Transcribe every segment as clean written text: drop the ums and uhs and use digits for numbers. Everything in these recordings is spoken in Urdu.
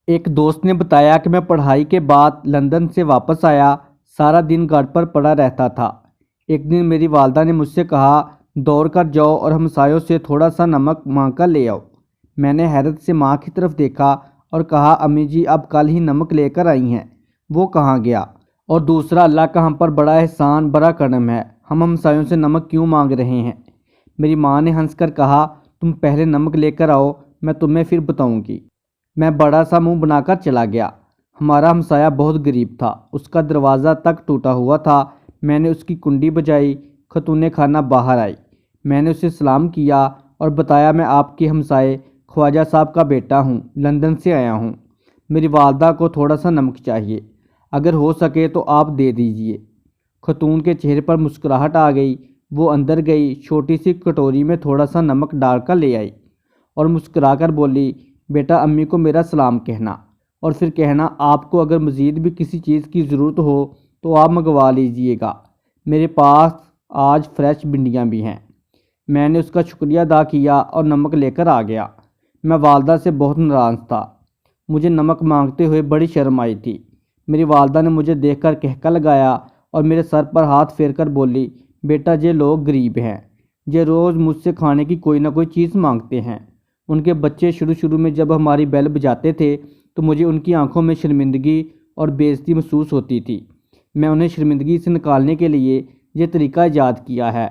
ایک دوست نے بتایا کہ میں پڑھائی کے بعد لندن سے واپس آیا، سارا دن گھر پر پڑا رہتا تھا۔ ایک دن میری والدہ نے مجھ سے کہا، دوڑ کر جاؤ اور ہمسایوں سے تھوڑا سا نمک مانگ کر لے آؤ۔ میں نے حیرت سے ماں کی طرف دیکھا اور کہا، امی جی اب کل ہی نمک لے کر آئی ہیں، وہ کہاں گیا؟ اور دوسرا، اللہ کا ہم پر بڑا احسان، بڑا کرم ہے، ہم ہمسایوں سے نمک کیوں مانگ رہے ہیں؟ میری ماں نے ہنس کر کہا، تم پہلے نمک لے کر آؤ، میں تمہیں پھر بتاؤں گی۔ میں بڑا سا منہ بنا کر چلا گیا۔ ہمارا ہمسایہ بہت غریب تھا، اس کا دروازہ تک ٹوٹا ہوا تھا۔ میں نے اس کی کنڈی بجائی، خاتون خانہ باہر آئی۔ میں نے اسے سلام کیا اور بتایا، میں آپ کے ہمسائے خواجہ صاحب کا بیٹا ہوں، لندن سے آیا ہوں، میری والدہ کو تھوڑا سا نمک چاہیے، اگر ہو سکے تو آپ دے دیجئے۔ خاتون کے چہرے پر مسکراہٹ آ گئی، وہ اندر گئی، چھوٹی سی کٹوری میں تھوڑا سا نمک ڈال کر لے آئی اور مسکرا کر بولی، بیٹا امی کو میرا سلام کہنا، اور پھر کہنا آپ کو اگر مزید بھی کسی چیز کی ضرورت ہو تو آپ منگوا لیجئے گا، میرے پاس آج فریش بھنڈیاں بھی ہیں۔ میں نے اس کا شکریہ ادا کیا اور نمک لے کر آ گیا۔ میں والدہ سے بہت ناراض تھا، مجھے نمک مانگتے ہوئے بڑی شرم آئی تھی۔ میری والدہ نے مجھے دیکھ کر کہکا لگایا اور میرے سر پر ہاتھ پھیر کر بولی، بیٹا یہ لوگ غریب ہیں، یہ روز مجھ سے کھانے کی کوئی نہ کوئی چیز مانگتے ہیں۔ ان کے بچے شروع میں جب ہماری بیل بجاتے تھے تو مجھے ان کی آنکھوں میں شرمندگی اور بے عزتی محسوس ہوتی تھی۔ میں انہیں شرمندگی سے نکالنے کے لیے یہ طریقہ ایجاد کیا ہے،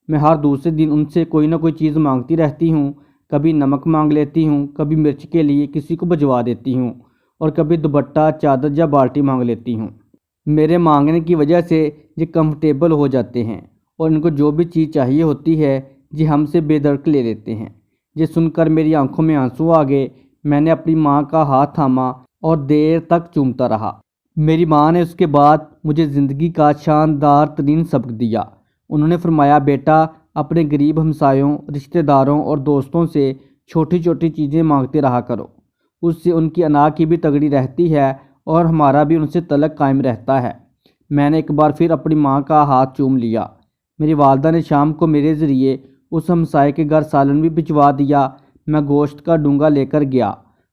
میں ہر دوسرے دن ان سے کوئی نہ کوئی چیز مانگتی رہتی ہوں، کبھی نمک مانگ لیتی ہوں، کبھی مرچ کے لیے کسی کو بھجوا دیتی ہوں، اور کبھی دوپٹہ، چادر یا بالٹی مانگ لیتی ہوں۔ میرے مانگنے کی وجہ سے یہ کمفرٹیبل ہو جاتے ہیں اور ان کو جو بھی چیز چاہیے ہوتی ہے یہ ہم سے بے دڑک لے لیتے ہیں۔ یہ سن کر میری آنکھوں میں آنسو آ گئے۔ میں نے اپنی ماں کا ہاتھ تھاما اور دیر تک چومتا رہا۔ میری ماں نے اس کے بعد مجھے زندگی کا شاندار ترین سبق دیا۔ انہوں نے فرمایا، بیٹا اپنے غریب ہمسایوں، رشتہ داروں اور دوستوں سے چھوٹی چھوٹی چیزیں مانگتے رہا کرو، اس سے ان کی انا کی بھی تگڑی رہتی ہے اور ہمارا بھی ان سے تعلق قائم رہتا ہے۔ میں نے ایک بار پھر اپنی ماں کا ہاتھ چوم لیا۔ میری والدہ نے شام کو میرے ذریعے اس ہمسائے کے گھر سالن بھی بھجوا دیا۔ میں گوشت کا ڈونگا لے کر گیا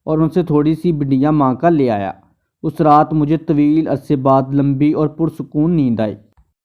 اور ان سے تھوڑی سی بھنڈیاں مانگ کر لے آیا۔ اس رات مجھے طویل عرصے بعد لمبی اور پرسکون نیند آئی۔